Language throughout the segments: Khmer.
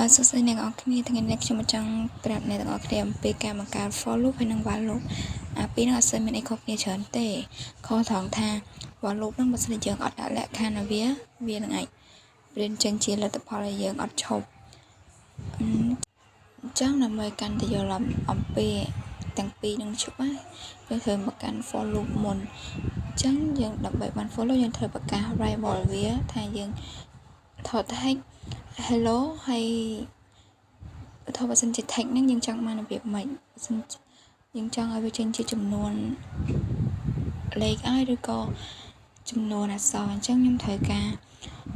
សួស្តីអ្នកនរគ្នាថ្ងៃនេះខ្ញុំចង់ប្រាប់អ្នកទាំងអស់គ្នាអំពីការបង្កើត for loop ហើយនិង while loop ពីរនោះអត់សូវមានអីខុសគ្នាច្រើនទេខុសត្រង់ថា while loop ហ្នឹងបើសិនជាយើងអត់ដាក់លក្ខខណ្ឌឲ្យវានឹងអាចព្រានចេញជាលទ្ធផលឲ្យយើងអត់ឈប់អញ្ចឹងដើម្បីកាន់តែយល់អំពីទាំងពីរនឹងឈប់ហើយយើងត្រូវមកកាន់ for loop មុនអញ្ចឹងយើងដើម្បីបាន for loop យើងត្រូវប្រកាស variable វាថាយើងថត tag hello ហើយថាបើសិនជា tag ហ្នឹងយើងចង់បានរបៀបម៉េចបើសិនយើងចង់ឲ្យវាចេញជាចំនួនលេខឲ្យឬក៏ចំនួនអក្សរអញ្ចឹងខ្ញុំត្រូវការ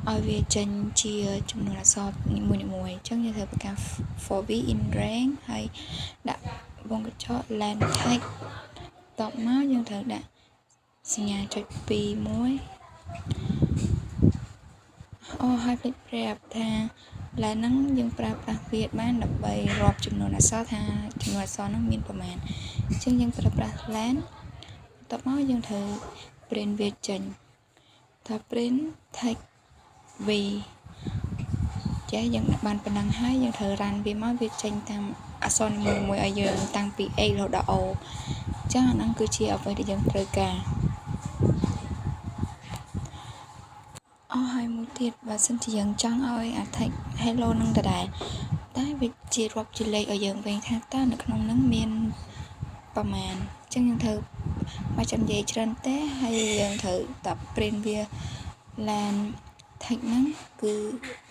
ឲ្យវាចេញជាចំនួនអក្សរនីមួយៗអញ្ចឹងយើងត្រូវប្រកាស for v in range ហើយដាក់វងកញ្ចក់ len tag តបមកយើងត្រូវដាក់សញ្ញាចុច2មួយហើយភ្លេចប្រាប់ថាឡើយហ្នឹងយើងប្រើប្រាស់វាបានដើម្បីរាប់ចំនួនអក្សរថាចំនួនអក្សរហ្នឹងមានប្រមាណអញ្ចឹងយើងប្រើប្រាស់ len តបមកយើងត្រូវ print វាចេញថា print tag v ចាយើងបានប៉ុណ្ណឹងហើយយើងត្រូវ run វាមកវាចេញតាមអក្សរនីមួយៗឲ្យយើងតាំងពី a រហូតដល់ o អញ្ចឹងអាហ្នឹងគឺជាអ្វីដែលយើងត្រូវការហើយមួយទៀតបើសិនជាយើងចង់ឲ្យអា tag hello នឹងដដែលតែវាជារាប់ជាលេខឲ្យយើងវិញថាតើនៅក្នុងហ្នឹងមានប្រមាណអញ្ចឹងយើងត្រូវមកចាំនិយាយច្រើនទេហើយយើងត្រូវតែ print វា len tag ហ្នឹងគឺ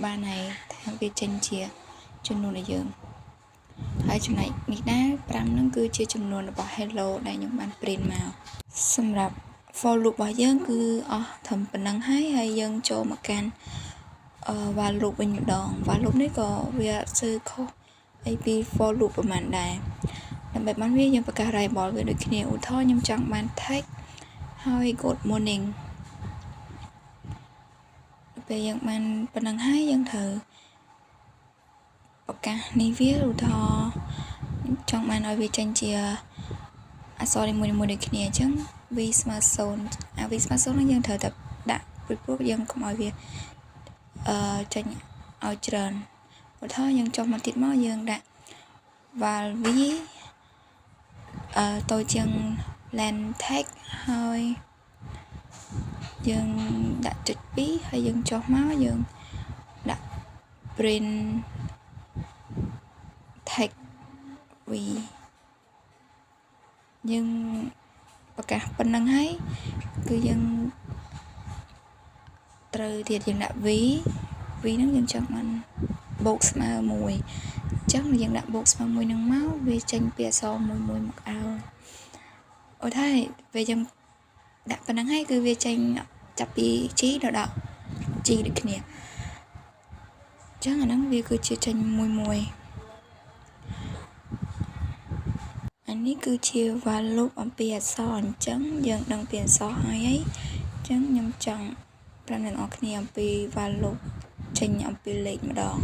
បានហើយថាវាចេញជាចំនួនឲ្យយើងហើយចំណែកនេះដែរ5ហ្នឹងគឺជាចំនួនរបស់ hello ដែលខ្ញុំបាន print មកសម្រាប់ for loop របស់យើងគឺអស់ត្រឹមប៉ុណ្្នឹងហើយយើងចូលមកកាន់ while loop វិញម្ដង while loop នេះក៏វាអត់សូវខុសអីពី for loop ប្រហែលដែរដើម្បីបានវាយើងប្រកាស variable វាដូចគ្នាឧទាហរណ៍ខ្ញុំចង់បាន tag ហើយ good morning ពេលយើងបានប៉ុណ្្នឹងហើយយើងត្រូវប្រកាសនេះវាឧទាហរណ៍ចង់បានឲ្យវាចេញជាអក្សរនីមួយៗដូចគ្នាអញ្ចឹង v ស្មើ0v ស្មើ0ហ្នឹងយើងត្រូវតែដាក់ពីព្រោះយើងកុំឲ្យវាចេញឲ្យច្រើនឧទាហរណ៍យើងចុះមកទៀតមកយើងដាក់ val v តូចជាង len tag ហើយយើងដាក់ចុច2ហើយយើងចុះមកយើងដាក់ print tag v យើងប្រកាសប៉ុណ្្នឹងហើយគឺយើងត្រូវទៀតយើងដាក់ v ហ្នឹងយើងចង់បានបូកស្មើ1អញ្ចឹងយើងដាក់បូកស្មើ1ហ្នឹងមកវាចេញពីអក្សរមួយមកឲ្យអូថៃពេលយើងដាក់ប៉ុណ្្នឹងហើយគឺវាចេញចាប់ពី g ដល់ g ដូចគ្នាអញ្ចឹងអាហ្នឹងវាគឺជាចេញមួយអានេះគឺជា while loop អំពីអក្សរអញ្ចឹងយើងដឹងពីអក្សរហើយអញ្ចឹងខ្ញុំចង់ប្រាប់អ្នកនរគ្នាអំពី while loop ចេញអំពីលេខម្ដង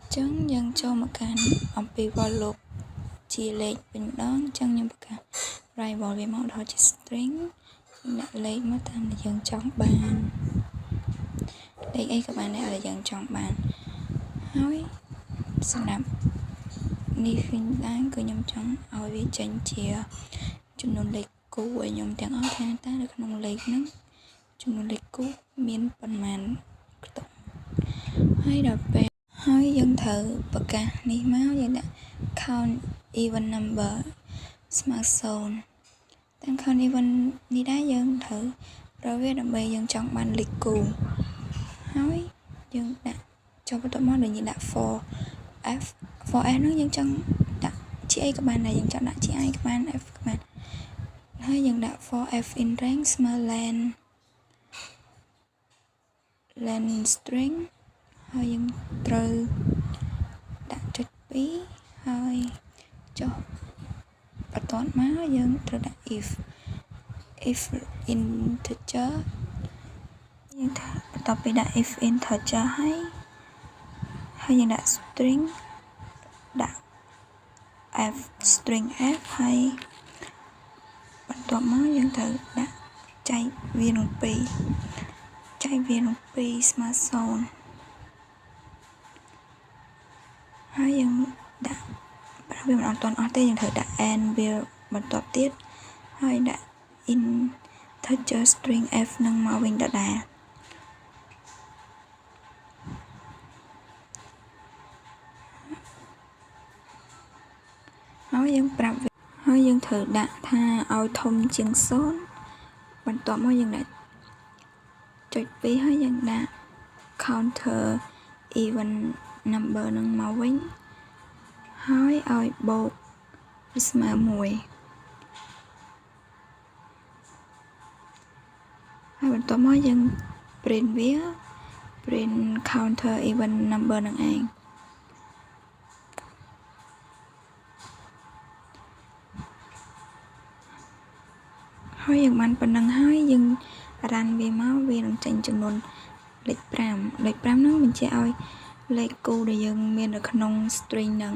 អញ្ចឹងយើងចូលមកកាន់អំពី while loop ជាលេខវិញម្ដងអញ្ចឹងខ្ញុំប្រកាស variable វាមកដល់ជា string ដាក់លេខមកតាមដែលយើងចង់បានលេខអីក៏បានដែរដែលយើងចង់បានហើយសម្រាប់នេះវិញដែរគឺខ្ញុំចង់ឲ្យវាចេញជាចំនួនលេខគូឲ្យខ្ញុំទាំងអស់ថាតើនៅក្នុងលេខហ្នឹងចំនួនលេខគូមានប៉ុន្មានខ្ទង់ហើយដល់ពេលហើយយើងត្រូវប្រកាសនេះមកយើងដាក់ count even number ស្មើ0តាម count even នេះដែរយើងត្រូវប្រើវាដើម្បីយើងចង់បានលេខគូហើយយើងដាក់ចុះបន្ទាប់មកយើងដាក់ for f ហ្នឹងយើងចង់ដាក់ជាអីក៏បានដែរយើងចង់ដាក់ជា i ក៏បាន f ក៏បានហើយយើងដាក់ for f in range ស្មើ len string ហើយយើងត្រូវដាក់ចុច2ហើយចុះបន្ទាប់មកយើងត្រូវដាក់ if integer យើងថាបន្ទាប់ពីដាក់ if integer ហើយយើងដាក់ string ដាក់ f string f ហើយបន្ទាប់មកយើងត្រូវដាក់ចែកវានឹង2ស្មើ0 ហើយយើងដាក់បើវាមិនអត់ទាន់អស់ទេយើងត្រូវដាក់ and វាបន្ទាប់ទៀតហើយដាក់ integer string f នឹងមកវិញដដែលហើយយើងប្រាប់ហើយយើងត្រូវដាក់ថាឲ្យធំជាង0បន្ទាប់មកយើងដាក់ចុច2ហើយយើងដាក់ counter even number នឹងមកវិញហើយឲ្យបូកស្មើ1ហើយបន្ទាប់មកយើង print វា print counter even number នឹងឯងហើយយើងបានប៉ុណ្ណឹងហើយយើង run វាមកវានឹងចេញចំនួនលេខ5លេខ5ហ្នឹងបញ្ជាក់ឲ្យលេខគូដែលយើងមាននៅក្នុង string ហ្នឹង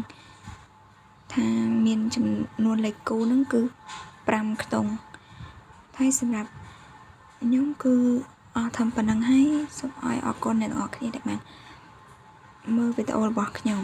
ថាមានចំនួនលេខគូហ្នឹងគឺ5ខ្ទង់ហើយសម្រាប់ខ្ញុំគឺអស់ធំប៉ុណ្ណឹងហើយសូមឲ្យអរគុណអ្នកទាំងអស់គ្នាដែលបានមើលវីដេអូរបស់ខ្ញុំ